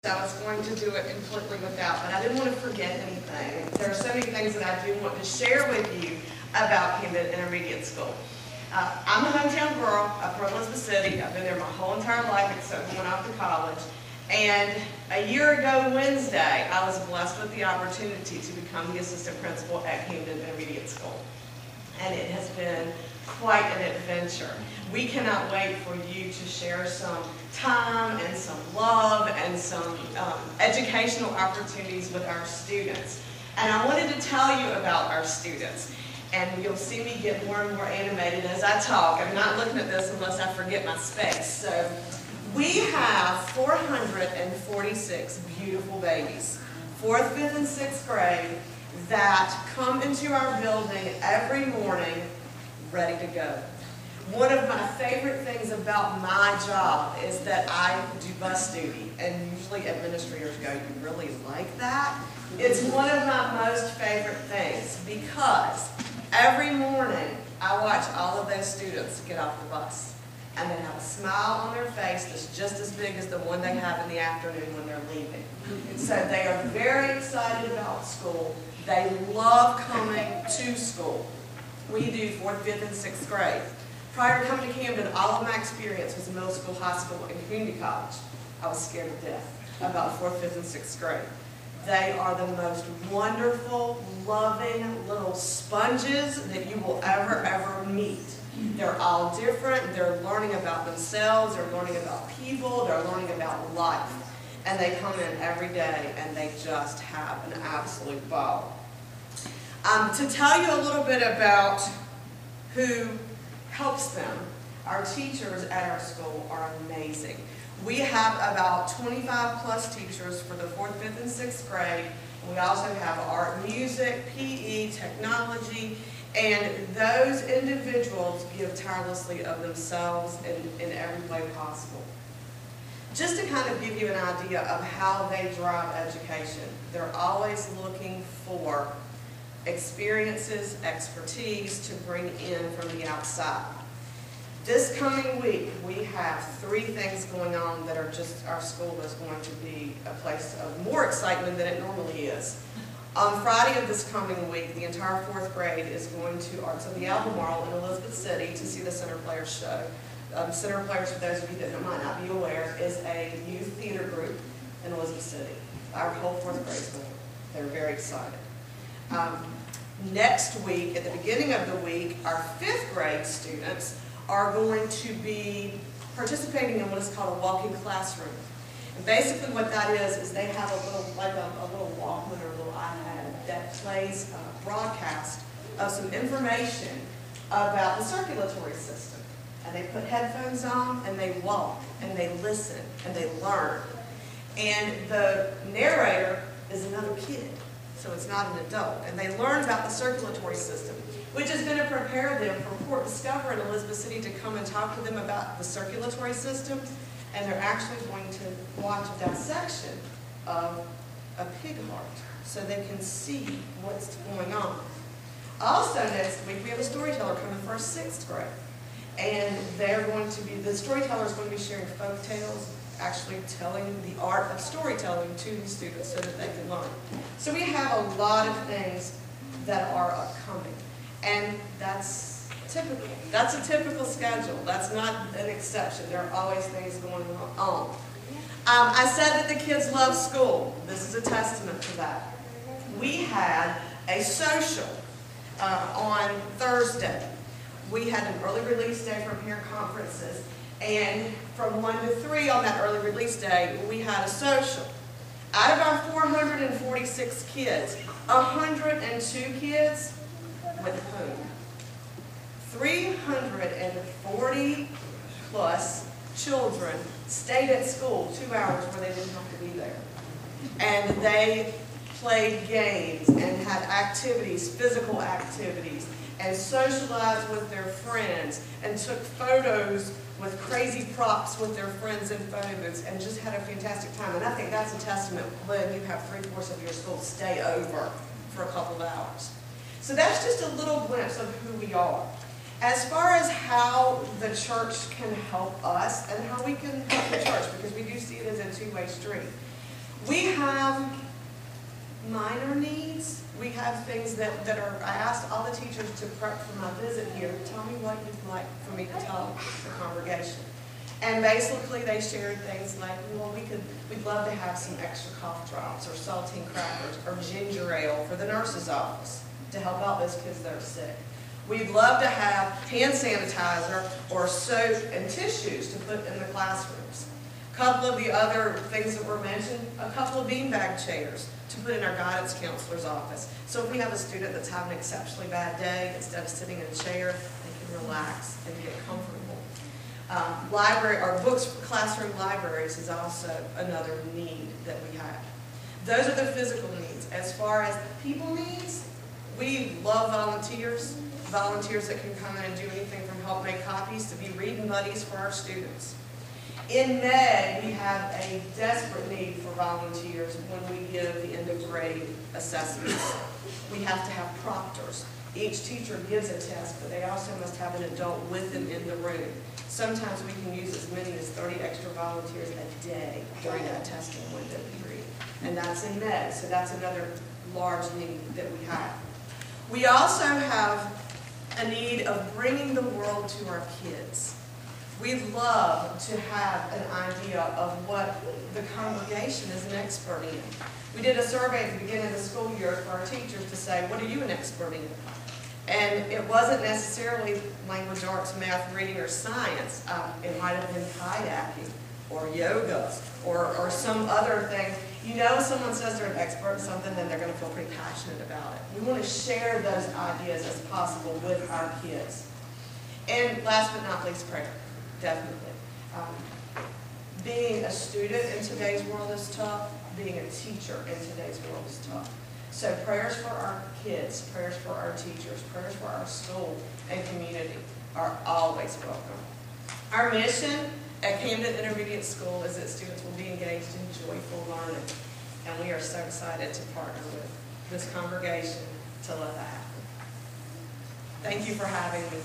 I was going to do it completely without, but I didn't want to forget anything. There are so many things that I do want to share with you about Camden Intermediate School. I'm a hometown girl. I'm from Elizabeth City. I've been there my whole entire life except when I went off to college. And a year ago Wednesday, I was blessed with the opportunity to become the assistant principal at Camden Intermediate School. And it has been quite an adventure. We cannot wait for you to share some time and some love and some educational opportunities with our students. And I wanted to tell you about our students. And you'll see me get more and more animated as I talk. I'm not looking at this unless I forget my space. So we have 446 beautiful babies, 4th, 5th, and 6th grade, that come into our building every morning ready to go. One of my favorite things about my job is that I do bus duty, and usually administrators go, "You really like that?" It's one of my most favorite things because every morning I watch all of those students get off the bus, and they have a smile on their face that's just as big as the one they have in the afternoon when they're leaving. So they are very excited about school. They love coming to school. We do 4th, 5th, and 6th grade. Prior to coming to Camden, all of my experience was middle school, high school, and community college. I was scared to death about 4th, 5th, and 6th grade. They are the most wonderful, loving little sponges that you will ever meet. They're all different. They're learning about themselves. They're learning about people. They're learning about life. And they come in every day and they just have an absolute ball. To tell you a little bit about who helps them, our teachers at our school are amazing. We have about 25 plus teachers for the 4th, 5th, and 6th grade. We also have art, music, PE, technology, and those individuals give tirelessly of themselves in every way possible. Just to kind of give you an idea of how they drive education, they're always looking for experiences, expertise to bring in from the outside. This coming week, we have 3 things going on that are just, our school is going to be a place of more excitement than it normally is. On Friday of this coming week, the entire 4th grade is going to Arts of the Albemarle in Elizabeth City to see the Center Players show. Center Players, for those of you that might not be aware, is a youth theater group in Elizabeth City. Our whole 4th grade is going. They're very excited. Next week, at the beginning of the week, our 5th grade students are going to be participating in what is called a walking classroom. And basically what that is they have a little, like a little Walkman or a little iPad that plays a broadcast of some information about the circulatory system. And they put headphones on and they walk and they listen and they learn. And the narrator is another kid, so it's not an adult. And they learn about the circulatory system, which is going to prepare them for Port Discover in Elizabeth City to come and talk to them about the circulatory system. And they're actually going to watch a dissection of a pig heart so they can see what's going on. Also next week we have a storyteller coming for our 6th grade. And they're going to be, the storyteller is going to be sharing folk tales, actually telling the art of storytelling to the students so that they can learn. So we have a lot of things that are upcoming. And that's typical. That's a typical schedule. That's not an exception. There are always things going on. I said that the kids love school. This is a testament to that. We had a social on Thursday. We had an early release day for parent conferences. And from 1 to 3 on that early release day, we had a social. Out of our 446 kids, 102 kids went home. 340 plus children stayed at school 2 hours where they didn't have to be there. And they played games and had activities, physical activities, and socialized with their friends and took photos with crazy props with their friends in photo booths and just had a fantastic time. And I think that's a testament when you have 3/4 of your school stay over for a couple of hours. So that's just a little glimpse of who we are. As far as how the church can help us and how we can help the church, because we do see it as a two-way street. We have minor needs. We have things that are, I asked all the teachers to prep for my visit here, tell me what you'd like for me to tell the congregation. And basically they shared things like, well, we'd love to have some extra cough drops or saltine crackers or ginger ale for the nurse's office to help out those kids that are sick. We'd love to have hand sanitizer or soap and tissues to put in the classrooms. A couple of the other things that were mentioned, a couple of beanbag chairs to put in our guidance counselor's office. So if we have a student that's having an exceptionally bad day, instead of sitting in a chair, they can relax and get comfortable. Library, or books for classroom libraries is also another need that we have. Those are the physical needs. As far as the people needs, we love volunteers. Volunteers that can come in and do anything from help make copies to be reading buddies for our students. In May, we have a desperate need for volunteers when we give the end of grade assessments. We have to have proctors. Each teacher gives a test, but they also must have an adult with them in the room. Sometimes we can use as many as 30 extra volunteers a day during that testing window period. And that's in May, so that's another large need that we have. We also have a need of bringing the world to our kids. We'd love to have an idea of what the congregation is an expert in. We did a survey at the beginning of the school year for our teachers to say, what are you an expert in? And it wasn't necessarily language arts, math, reading, or science. It might have been kayaking or yoga or some other thing. You know, someone says they're an expert in something, then they're going to feel pretty passionate about it. We want to share those ideas as possible with our kids. And last but not least, prayer. Definitely. Being a student in today's world is tough. Being a teacher in today's world is tough. So prayers for our kids, prayers for our teachers, prayers for our school and community are always welcome. Our mission at Camden Intermediate School is that students will be engaged in joyful learning. And we are so excited to partner with this congregation to let that happen. Thank you for having me.